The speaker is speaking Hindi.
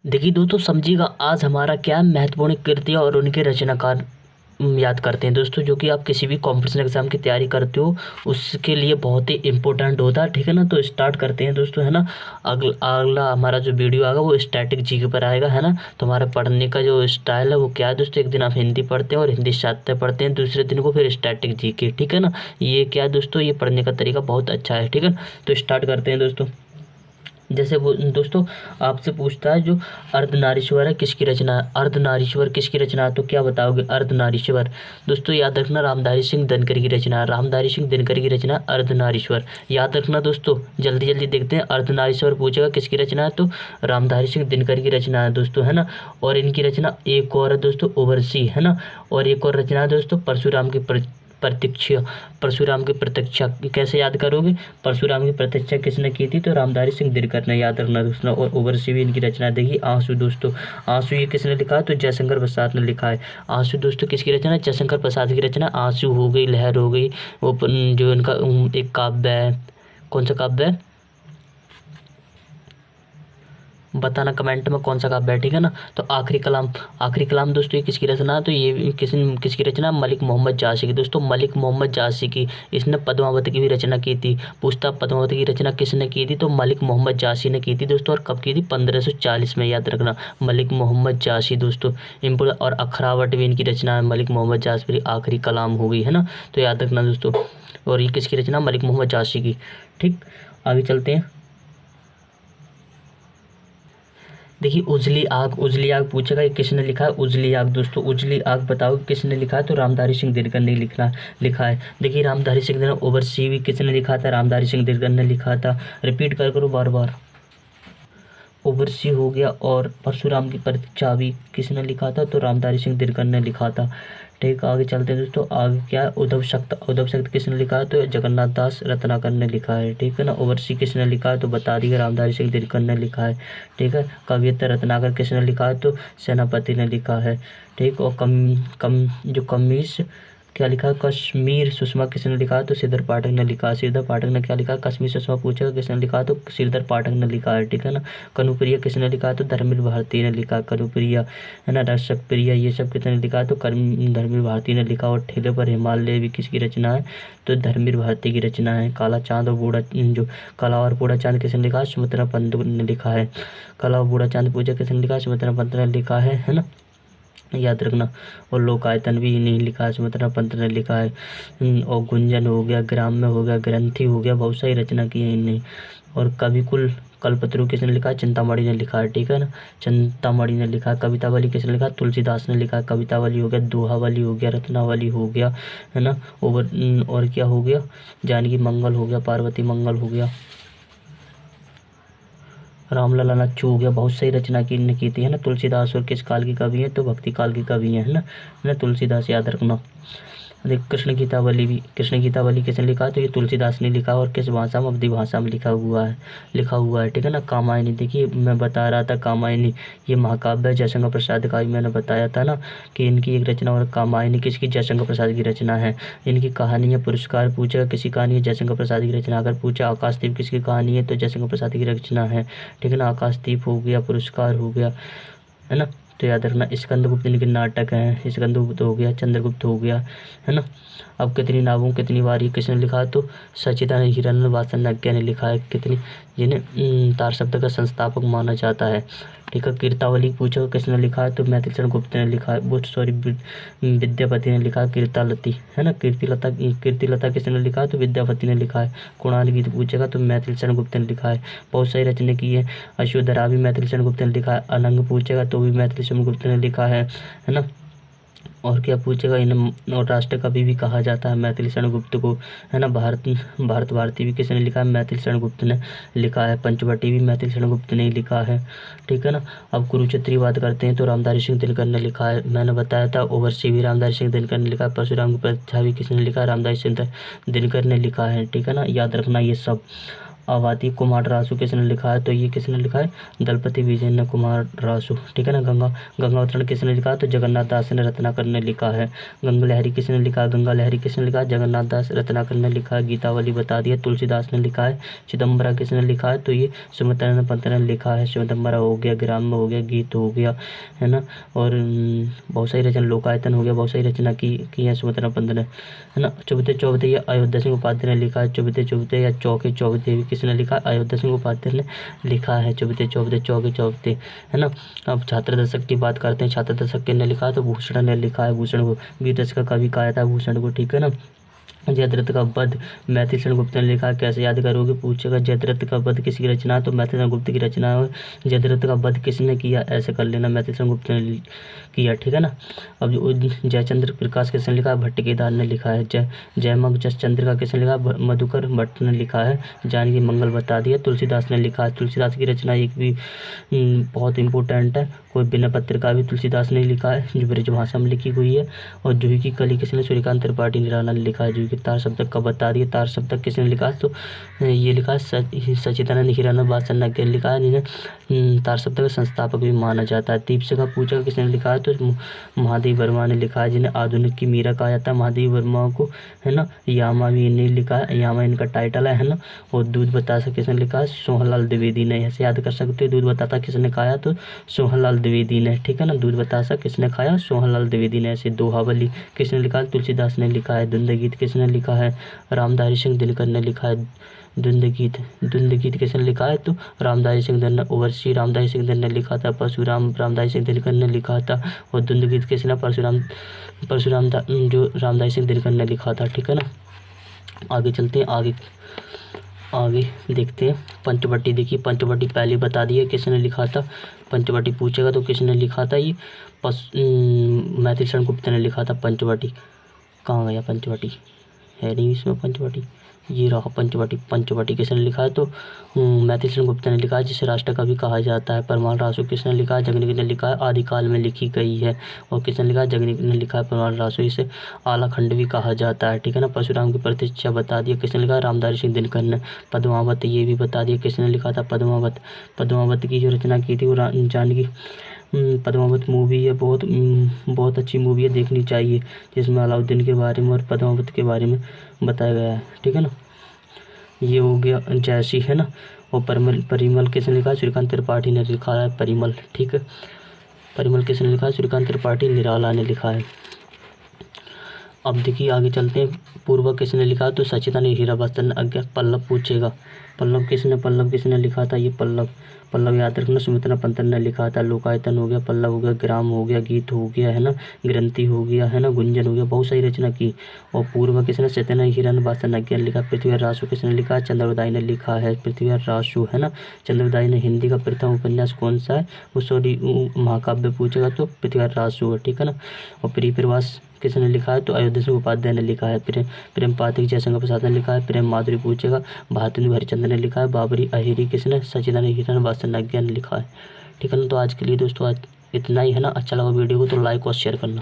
देखिए दोस्तों, समझिएगा आज हमारा क्या महत्वपूर्ण कृतियाँ और उनके रचनाकार याद करते हैं दोस्तों, जो कि आप किसी भी कॉम्पिटिशन एग्जाम की तैयारी करते हो उसके लिए बहुत ही इंपॉर्टेंट होता है। ठीक है ना, तो स्टार्ट करते हैं दोस्तों, है ना। अगला हमारा जो वीडियो आएगा वो स्टैटिक जीके पर आएगा, है ना। तो हमारा पढ़ने का जो स्टाइल है वो क्या है दोस्तों, एक दिन आप हिंदी पढ़ते हैं और हिंदी साहित्य पढ़ते हैं, दूसरे दिन को फिर स्टैटिक जीके। ठीक है ना, ये क्या है दोस्तों, ये पढ़ने का तरीका बहुत अच्छा है। ठीक है, तो स्टार्ट करते हैं दोस्तों। जैसे वो दोस्तों आपसे पूछता है जो अर्धनारीश्वर है किसकी रचना है, अर्धनारीश्वर किसकी रचना है, तो क्या बताओगे अर्धनारीश्वर। दोस्तों याद रखना, रामधारी सिंह दिनकर की रचना है, रामधारी सिंह दिनकर की रचना है अर्धनारीश्वर। याद रखना दोस्तों, जल्दी जल्दी देखते हैं। अर्धनारीश्वर पूछेगा किसकी रचना है, तो रामधारी सिंह दिनकर की रचना है दोस्तों, है ना। और इनकी रचना एक और है दोस्तों, ओवरसी, है ना। और एक और रचना है दोस्तों, परशुराम की प्रतीक्षा। परशुराम की प्रतीक्षा कैसे याद करोगे, परशुराम की प्रतीक्षा किसने की थी, तो रामधारी सिंह दिनकर ने। याद रखना दोस्तों। और ओवरसी भी इनकी रचना देखिए, आंसू दोस्तों। आंसू ये किसने लिखा है, तो जयशंकर प्रसाद ने लिखा है। आंसू दोस्तों किसकी रचना है, जयशंकर प्रसाद की रचना। आंसू हो गई, लहर हो गई, वो जो इनका एक काव्य है, कौन सा काव्य है बताना कमेंट में, कौन सा काव्य है। ठीक है ना, तो आखिरी कलाम। आखिरी कलाम दोस्तों ये किसकी रचना है, तो ये किसकी रचना, मलिक मोहम्मद जासी की दोस्तों, मलिक मोहम्मद जासी की। इसने पद्मावत की भी रचना की थी। पूछता पद्मावत की रचना किसने की थी, तो मलिक मोहम्मद जासी ने की थी दोस्तों। और कब की थी, 1540 में। याद रखना, मलिक मोहम्मद जासी दोस्तों इम्पोर्टेंट। और अखरावट भी इनकी रचना है, मलिक मोहम्मद जासी की आखिरी कलाम हो गई, है ना। तो याद रखना दोस्तों, और ये किसकी रचना, मलिक मोहम्मद जासी की। ठीक, आगे चलते हैं। देखिए उजली आग पूछेगा, ये किसने लिखा है, उजली आग दोस्तों। उजली आग बताओ किसने लिखा है, तो रामधारी सिंह दिनकर ने लिखा है। देखिए रामधारी सिंह दिनकर। ओवरसी भी किसने लिखा था, रामधारी सिंह दिनकर ने लिखा था। रिपीट करो बार बार। ओवरसी हो गया, और परशुराम की प्रतीक्षा भी किसने लिखा था, तो रामधारी सिंह दिनकर ने लिखा था। ठीक, आगे चलते हैं दोस्तों। आगे क्या है, उद्धव शक्त किसने लिखा है, तो जगन्नाथ दास रत्नाकर ने लिखा है। ठीक है ना, ओवरसी किसने लिखा है, तो बता दिया, रामधारी सिंह दिनकर ने लिखा है। ठीक है, कवियत्र रत्नाकर किसने लिखा है, तो सेनापति ने लिखा है। ठीक, और जो कमीज क्या लिखा है, कश्मीर सुषमा किसने लिखा है, तो श्रीधर पाठक ने लिखा है। श्रीधर पाठक ने क्या लिखा है, कश्मीर सुषमा पूछेगा किसने लिखा है, तो श्रीधर पाठक ने लिखा है। ठीक है ना, कनुप्रिया किसने लिखा है, तो धर्मवीर भारती ने लिखा है। कनुप्रिया, है ना, दर्शक प्रिया, ये सब किसने लिखा है, तो धर्मवीर भारती ने लिखा। और ठेले पर हिमालय भी किसकी रचना है, तो धर्मवीर भारती की रचना है। काला चांद और बूढ़ा, जो काला और बूढ़ा चांद किसने लिखा है, सुमित्रा पंत ने लिखा है। काला और बूढ़ा चांद पूछा किसने लिखा है, सुमित्रा पंत ने लिखा है ना, याद रखना। और लोकायतन भी नहीं लिखा है, सुमित्रा पंत ने लिखा है। और गुंजन हो गया, ग्राम्य हो गया, ग्रंथि हो गया, बहुत सारी रचना की है इनने। और कविकुल कल्पतरु किसने लिखा है, चिंतामणि ने लिखा है। ठीक है ना, चिंतामणि ने लिखा है। कवितावली किसने लिखा है, तुलसीदास ने लिखा है। कवितावली हो गया, दोहावली हो गया, रत्नावली हो गया, है ना। और क्या हो गया, जानकी मंगल हो गया, पार्वती मंगल हो गया, रामलला नच्चू हो गया। बहुत सही रचना की इनने की थी, है ना। तुलसीदास और किस काल की कवि है, तो भक्ति काल की कवि है ना, तुलसीदास। याद रखना। देख, कृष्ण गीतावली किसने लिखा है, तो ये तुलसीदास ने लिखा। और किस भाषा में, अवधी भाषा में लिखा हुआ है। ठीक है ना, कामायनी। देखिए मैं बता रहा था, कामायनी ये महाकाव्य जयशंकर प्रसाद का, मैंने बताया था ना कि इनकी एक रचना। और कामायनी किसकी, जयशंकर प्रसाद की रचना है। इनकी कहानी है पुरस्कार पूछेगा किसी कहानी है, जयशंकर प्रसाद की रचना। अगर पूछा आकाशदीप किसकी कहानी है, तो जयशंकर प्रसाद की रचना है। ठीक है ना, आकाशदीप हो गया, पुरस्कार हो गया, है ना। तो याद रखना, स्कंदगुप्त इनके नाटक हैं। स्कंदगुप्त हो गया, चंद्रगुप्त हो गया, है ना। अब कितनी नावों कितनी बारी किसने लिखा, तो सच्चिदानंद हिरण्यवासनज्ञ ने लिखा है। कितनी, जिन्हें तार शब्द का संस्थापक माना जाता है। ठीक है, कीर्तावली पूछो किसने लिखा है, तो मैथिलचरण गुप्त ने लिखा है। विद्यापति ने लिखा है। कीर्तालती, है ना, कीर्तिलता किसने लिखा है, तो विद्यापति ने लिखा है। कुणाल गीत पूछेगा तो मैथिलचरण गुप्त ने लिखा है। बहुत सारी रचना की है। अश्वधरा भी मैथिलचरण गुप्त ने लिखा है। अनंग पूछेगा तो भी मैथिलचरण गुप्त ने लिखा है ना। और क्या पूछेगा, इन और राष्ट्र कवि भी कहा जाता है मैथिलचरण गुप्त को, है ना। भारत भारती भी किसने लिखा है, मैथिलचरण गुप्त ने लिखा है। पंचवटी भी मैथिलचरण गुप्त ने लिखा है। ठीक है ना, अब कुरुक्षेत्र की बात करते हैं, तो रामधारी सिंह दिनकर ने लिखा है। मैंने बताया था, ओवरसी भी रामधारी सिंह दिनकर ने लिखा है। परशुराम की प्रतीक्षा भी किसने लिखा है, रामधारी सिंह दिनकर ने लिखा है। ठीक है ना, याद रखना ये सब। आवाती कुमार रासु किसने लिखा है, तो ये किसने लिखा है, दलपति विजय कुमार रासु, ठीक है ना। गंगावतरण किसने लिखा है, तो जगन्नाथ दास ने रत्नाकर ने लिखा है। गंगा लहरी किसने लिखा है, गंगा लहरी किसने लिखा है, जगन्नाथ दास रत्नाकर ने लिखा है। गीतावली बता दिया, तुलसीदास ने लिखा है। चिदम्बरा किसने लिखा है, तो ये सुमित्रानंद पंत ने लिखा है। चिदम्बरा हो गया, ग्राम्य हो गया, गीत हो गया, है ना। और बहुत सारी रचना, लोकायतन हो गया, बहुत सारी रचना की है सुमित्रानंद पंत ने, है ना। चौबते चौबते ये अयोध्या सिंह उपाध्याय ने लिखा है। चौबते चौबते या चौके चौबते भी किसने लिखा है, अयोध्या सिंह उपाध्याय ने लिखा है। चौबते चौबते चौके चौबते, है ना। अब छात्र दशक की बात करते हैं। छात्र दशक किसने लिखा है, तो भूषण ने लिखा है। भूषण को वीर रस का कवि कहा था भूषण को, ठीक है ना। जयद्रथ का वध मैथिली शरण गुप्त ने लिखा, कैसे याद करोगे पूछेगा। जयद्रथ का वध किसकी रचना है, तो मैथिली शरण गुप्त की रचना है। जयद्रथ का वध किसने किया, ऐसे कर लेना, मैथिली शरण गुप्त ने किया, ठीक है ना। अब जो जयचंद्र प्रकाश किसने लिखा है, भट्ट केदार ने लिखा है। जयमग जसचंद्र का किसने लिखा, मधुकर भट्ट ने लिखा है। जानकी मंगल बता दिया, तुलसीदास ने लिखा है। तुलसीदास की रचना एक भी बहुत इंपॉर्टेंट है। कोई बिना पत्रिका भी तुलसीदास ने लिखा है, जो ब्रजभाषा में लिखी हुई है। और जूही की कली किसने, सूर्यकांत त्रिपाठी निराला ने लिखा है। जूही के तार शब्दक का बता दिया, तार शब्दक किसने लिखा है, तो ये लिखा है सचिदानंद हीरानंद वात्सल्य ने लिखा है, जिन्हें तार शब्दक का संस्थापक भी माना जाता है। दीपशिखा का पूछा किसने लिखा है, तो महादेव वर्मा ने लिखा है, जिन्हें आधुनिक की मीरा कहा जाता है। महादेव वर्मा को, है ना। यामा भी इन्हें लिखा है, यामा इनका टाइटल है ना। और दूध बतासा किसने लिखा है, सोहनलाल द्विवेदी ने, ऐसे याद कर सकते हो। दूध बतासा किसने खाया, तो सोहनलाल द्विवेदी ने, ठीक है ना। दूध बतासा किसने खाया, सोहनलाल द्विवेदी ने। ऐसे दोहावली किसने लिखा है, तुलसीदास ने लिखा है। द्वंद्व गीत किसने लिखा है, रामधारी सिंह दिनकर ने लिखा है। द्वंद्व गीत किसने लिखा है, तो रामधारी सिंह दिनकर, ओवरसी रामधारी सिंह दिनकर ने लिखा था। परशुराम रामधारी सिंह दिनकर ने लिखा था। और द्वंद्व गीत किसने, परशुराम जो रामधारी सिंह दिनकर ने लिखा था, ठीक है ना। आगे चलते हैं, आगे देखते हैं। पंचवटी देखिए, पंचवटी पहले बता दिया किसने लिखा था। पंचवटी पूछेगा तो किसने लिखा था, ये मैथिली शरण गुप्त ने लिखा था। पंचवटी कहाँ गया, पंचवटी है नहीं इसमें, पंचवटी ये रहा पंचवटी। पंचवटी किसने लिखा है, तो मैथिली शरण गुप्त ने लिखा है, जिसे राष्ट्र कवि कहा जाता है। परमाल रासु किसने लिखा है, जगनीक ने लिखा है, आदिकाल में लिखी गई है। और किसने लिखा है, जगनीक ने लिखा है। परमाल रासु, इसे आलाखंड भी कहा जाता है, ठीक है ना। परशुराम की प्रतिष्ठा बता दिया, किसने लिखा है, रामधारी सिंह दिनकर ने। पद्मावत ये भी बता दिया, किसने लिखा था, पद्मावत की जो रचना की थी वो जानकी। पद्मावत मूवी है, बहुत अच्छी मूवी है, देखनी चाहिए, जिसमें अलाउद्दीन के बारे में और पद्मावत के बारे में बताया गया है, ठीक है ना। ये हो गया जैसी, है ना। और परिमल किसने लिखा है, सूर्यकांत त्रिपाठी ने लिखा है। परिमल, ठीक है। परिमल किसने लिखा है, सूर्यकांत त्रिपाठी निराला ने लिखा है। अब देखिए आगे चलते हैं। पूर्व किसने लिखा, तो सचिदानंद हीरावात्सल्य ने। अज्ञा पल्लव पूछेगा, पल्लव किसने लिखा था, ये पल्लव याद रखना, सुमित्रानंद पंत ने लिखा था। लोकायतन हो गया, पल्लव हो गया, ग्राम हो गया, गीत हो गया, है ना। ग्रंथि हो गया, है ना। गुंजन हो गया, बहुत सारी रचना की। और पूर्व किसने, सत्यनारायण हीरानंद वात्सल्य ने लिखा। पृथ्वीराज रासु किसने लिखा है, चंद्रोदय ने लिखा है। पृथ्वीराज रासु, है ना। चंद्रोदय ने हिंदी का प्रथम उपन्यास कौन सा है, वो सॉरी महाकाव्य पूछेगा तो पृथ्वीराज रासु है, ठीक है ना। और प्रिय प्रवास किसने लिखा है, तो अयोध्या सिंह उपाध्याय ने लिखा है। प्रेम पातिक जयशंकर प्रसाद ने लिखा है। प्रेम माधुरी पूछेगा, भारतेंदु हरिश्चंद्र ने लिखा है। बाबरी अहिरी किसने, सचिदानंद हीरानंद वात्सल्य ने लिखा है, ठीक है ना। तो आज के लिए दोस्तों आज इतना ही, है ना। अच्छा लगा वीडियो को तो लाइक और शेयर करना।